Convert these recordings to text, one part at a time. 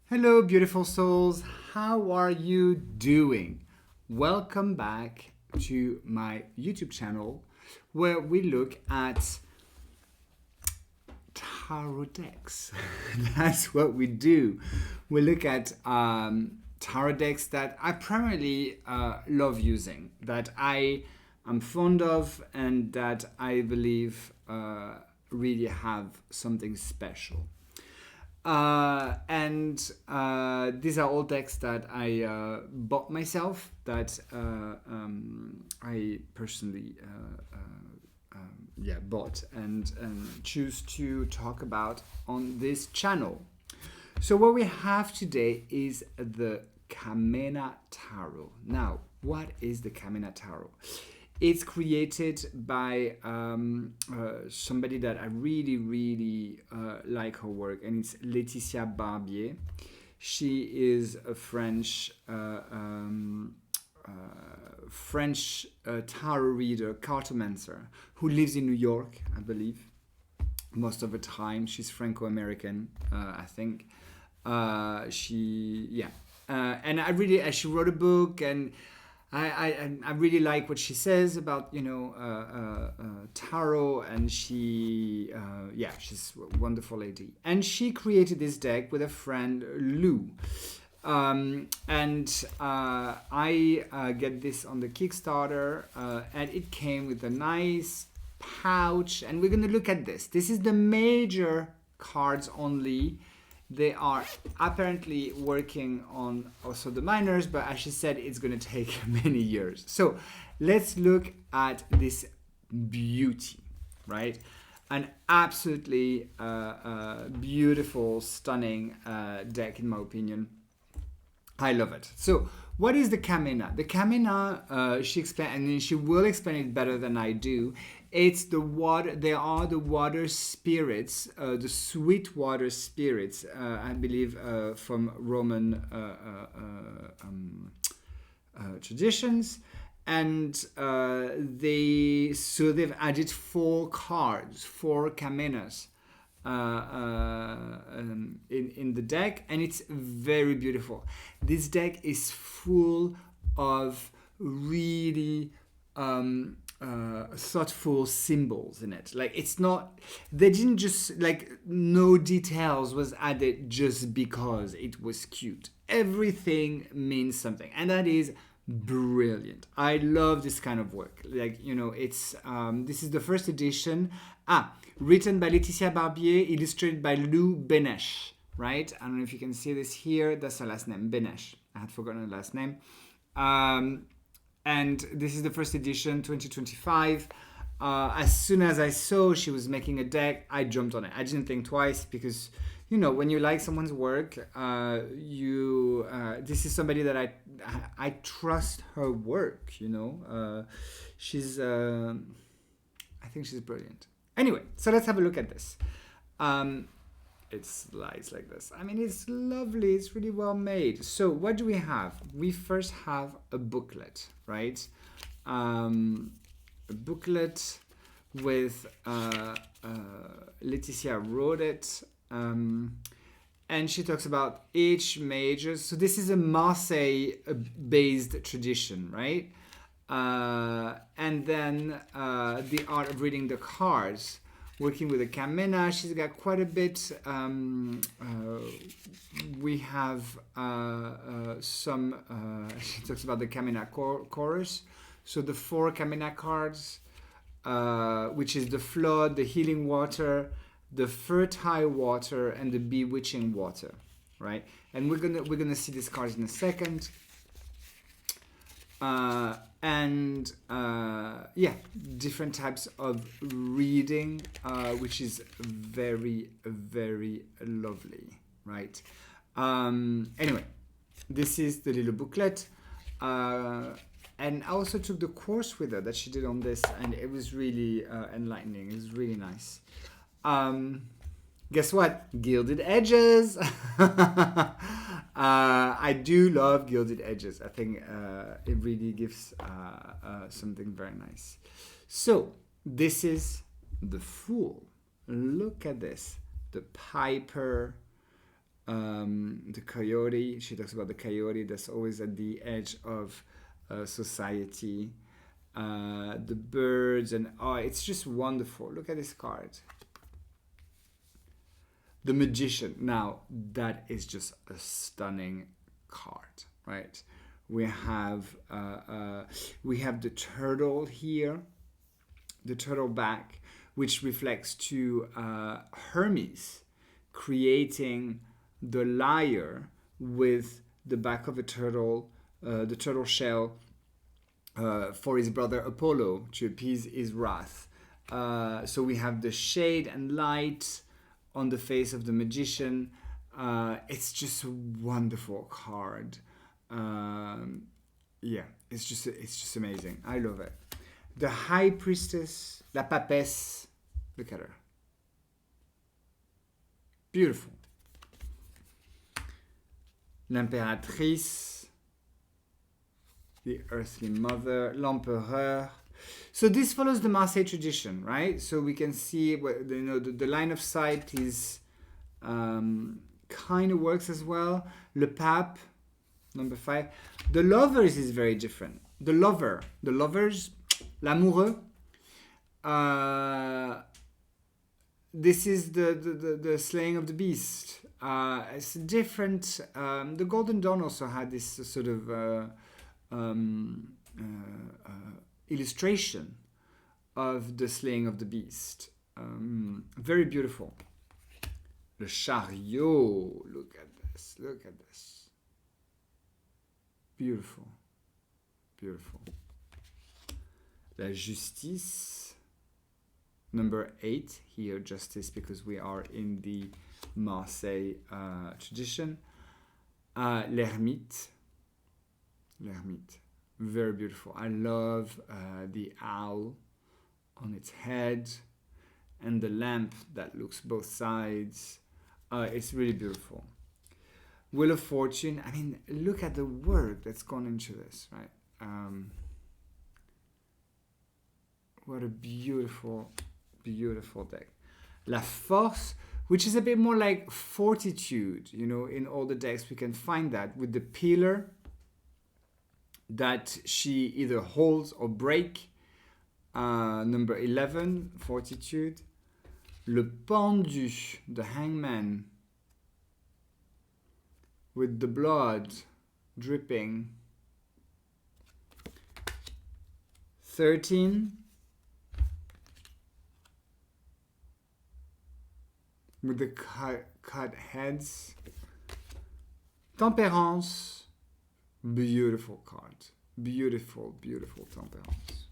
Hello, beautiful souls. How are you doing? Welcome back to my YouTube channel where we look at tarot decks. That's what we do. We look at tarot decks that I primarily love using, that I am fond of, and that I believe really have something special. And these are all decks that I bought myself, that I personally bought and choose to talk about on this channel. So what we have today is the Camena Tarot. Now, what is the Camena Tarot? It's created by somebody that I really like her work, and it's Laetitia Barbier. She is a French tarot reader, cartomancer, who lives in New York, I believe. Most of the time, she's Franco-American, I think. And she wrote a book, and I really like what she says about tarot, and she's a wonderful lady. And she created this deck with a friend, Lou. I get this on the Kickstarter, and it came with a nice pouch, and we're going to look at this. This is the major cards only. They are apparently working on also the minors, but as she said, it's going to take many years. So let's look at this beauty, right? An absolutely beautiful, stunning deck, in my opinion. I love it. So what is the Camena? The Camena, she explained, and she will explain it better than I do. It's the water. They are the water spirits, the sweet water spirits, I believe, from Roman traditions. And they've added 4 cards, 4 Camenas in the deck, and it's very beautiful. This deck is full of really thoughtful symbols in it. Like, it's not, they didn't just, like, no details was added just because it was cute. Everything means something, and that is brilliant. I love this kind of work. Like, it's this is the first edition. Written by Laetitia Barbier, illustrated by Benesch, right? I don't know if you can see this here. That's her last name, Benesch. I had forgotten her last name. And this is the first edition, 2025. As soon as I saw she was making a deck, I jumped on it. I didn't think twice, because, when you like someone's work, this is somebody that I trust her work, she's, I think she's brilliant. Anyway, so let's have a look at this. It slides like this. I mean, it's lovely. It's really well made. So what do we have? We first have a booklet, right? A booklet with Laetitia wrote it. And she talks about each major. So this is a Marseille-based tradition, right? And then the art of reading the cards. Working with a Camena, she's got quite a bit. We have some. She talks about the Camena chorus. So the 4 Camena cards, which is the flood, the healing water, the fertile water, and the bewitching water, right? And we're gonna see these cards in a second. Different types of reading, which is very, very lovely, right? Anyway, this is the little booklet. And I also took the course with her that she did on this, and it was really enlightening. It was really nice. Guess what? Gilded edges. I do love gilded edges. I think it really gives something very nice. So this is the Fool. Look at this. The Piper The coyote, she talks about the coyote that's always at the edge of society. The birds, and oh, it's just wonderful. Look at this card. The Magician. Now, that is just a stunning card, right? We have the turtle here, the turtle back, which reflects to Hermes creating the lyre with the back of a turtle, the turtle shell, for his brother Apollo to appease his wrath. So we have the shade and light on the face of the magician. It's just a wonderful card. Yeah, it's just amazing. I love it. The High Priestess, la Papesse. Look at her. Beautiful. L'Impératrice, the Earthly Mother, L'Empereur. So this follows the Marseille tradition, right? So we can see the line of sight is kind of works as well. Le Pape, number 5. The Lovers is very different. The Lovers, l'amoureux. This is the slaying of the beast. It's different. The Golden Dawn also had this sort of illustration of the slaying of the beast. Very beautiful. Le Chariot. Look at this. Look at this. Beautiful. Beautiful. La Justice. Number 8 here, Justice, because we are in the Marseille tradition. L'Ermite. L'Ermite. Very beautiful. I love the owl on its head and the lamp that looks both sides. It's really beautiful. Wheel of Fortune. I mean, look at the work that's gone into this, right? What a beautiful, beautiful deck. La Force, which is a bit more like fortitude. You know, in all the decks we can find that with the pillar that she either holds or break. Number 11, Fortitude. Le Pendu, the Hangman, with the blood dripping. 13, with the cut heads. Tempérance. Beautiful card. Beautiful, beautiful Tempérance.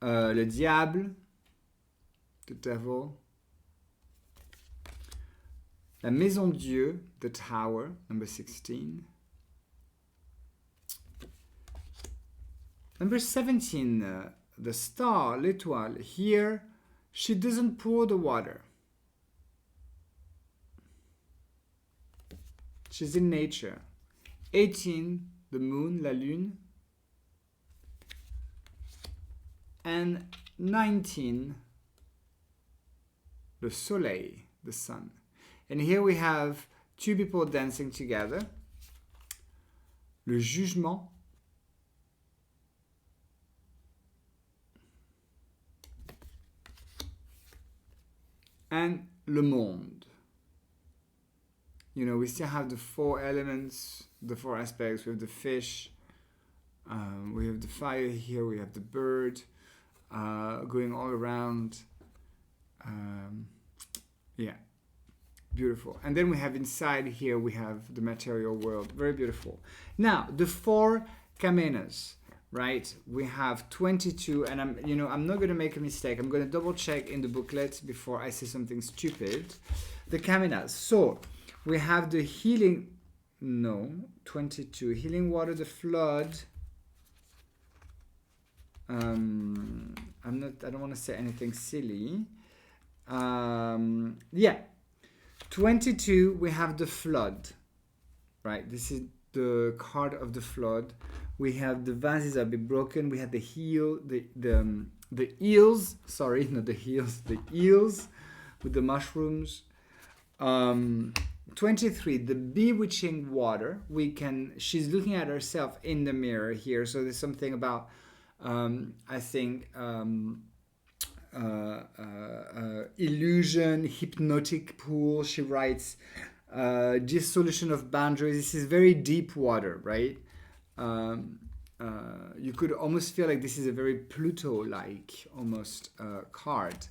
Le Diable. The Devil. La Maison Dieu. The Tower. Number 16. Number 17. The Star. L'Étoile. Here, she doesn't pour the water. She's in nature. 18, the moon, la lune. And 19, le soleil, the sun. And here we have two people dancing together. Le jugement. And le monde. You know, we still have the 4 elements, the 4 aspects. We have the fish, we have the fire here, we have the bird going all around. Yeah, beautiful. And then we have inside here, we have the material world. Very beautiful. Now, the 4 Camenas, right? We have 22, and I'm not going to make a mistake. I'm going to double check in the booklet before I say something stupid. The Camenas. So, we have the healing, 22. Healing water, the flood. I don't want to say anything silly. Yeah. 22, we have the flood. Right, this is the card of the flood. We have the vases are been broken. We have the eels. Sorry, not the heels. The eels with the mushrooms. 23, the bewitching water. She's looking at herself in the mirror here. So there's something about, I think, illusion, hypnotic pool. She writes, dissolution of boundaries. This is very deep water, right? You could almost feel like this is a very Pluto-like almost card.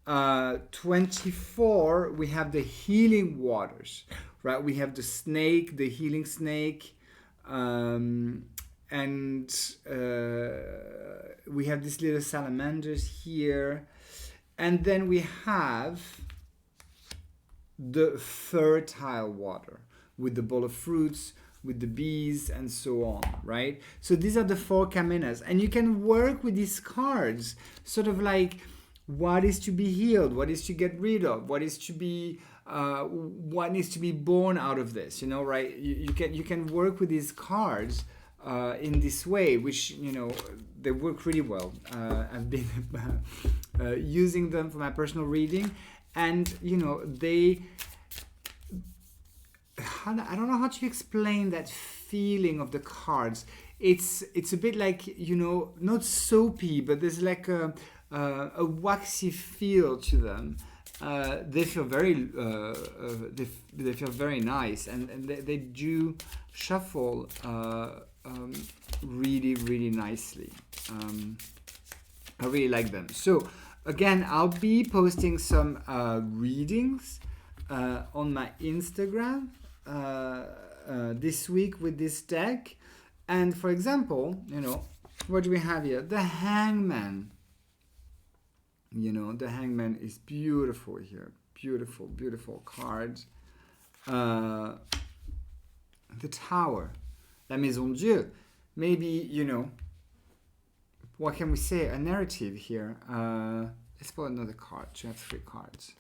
24, we have the healing waters, right? We have the snake, the healing snake, and we have these little salamanders here. And then we have the fertile water with the bowl of fruits, with the bees, and so on, right? So these are the 4 Camenas. And you can work with these cards, sort of like, what is to be healed, what is to get rid of, what is to be what needs to be born out of this, you know, right? You can work with these cards in this way, which, you know, they work really well. I've been using them for my personal reading, and you know, I don't know how to explain that feeling of the cards. It's a bit like, you know, not soapy, but there's like a waxy feel to them. They feel very they feel very nice, and they do shuffle really nicely. I really like them. So again, I'll be posting some readings on my Instagram this week with this deck. And for example, you know, what do we have here? The Hangman. You know, the Hangman is beautiful here. Beautiful, beautiful card. The Tower. La Maison Dieu. Maybe, you know, what can we say? A narrative here. Let's pull another card. You have 3 cards.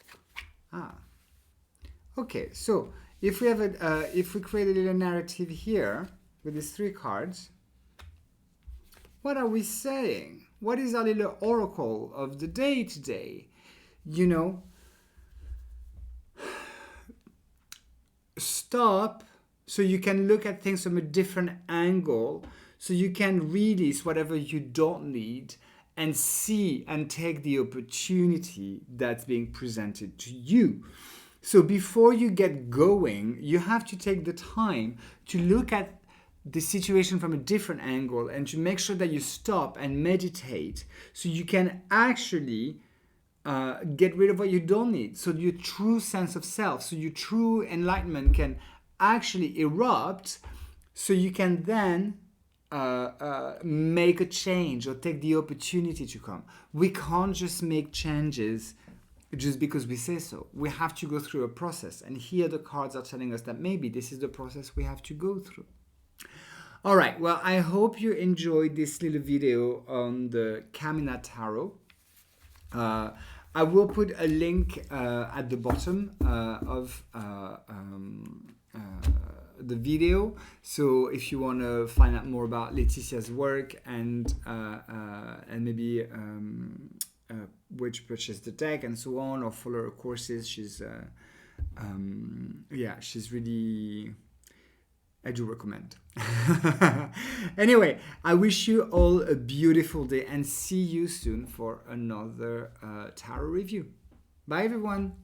Okay, so if we have if we create a little narrative here with these 3 cards, what are we saying? What is our little oracle of the day today? You know, stop so you can look at things from a different angle, so you can release whatever you don't need and see and take the opportunity that's being presented to you. So before you get going, you have to take the time to look at the situation from a different angle and to make sure that you stop and meditate, so you can actually get rid of what you don't need, so your true sense of self, so your true enlightenment can actually erupt, so you can then make a change or take the opportunity to come. We can't just make changes just because we say so. We have to go through a process, and here the cards are telling us that maybe this is the process we have to go through. All right, well, I hope you enjoyed this little video on the Camena Tarot. I will put a link at the bottom of the video. So if you want to find out more about Laetitia's work and maybe where to purchase the deck and so on, or follow her courses, she's really, I do recommend. Anyway, I wish you all a beautiful day and see you soon for another tarot review. Bye everyone.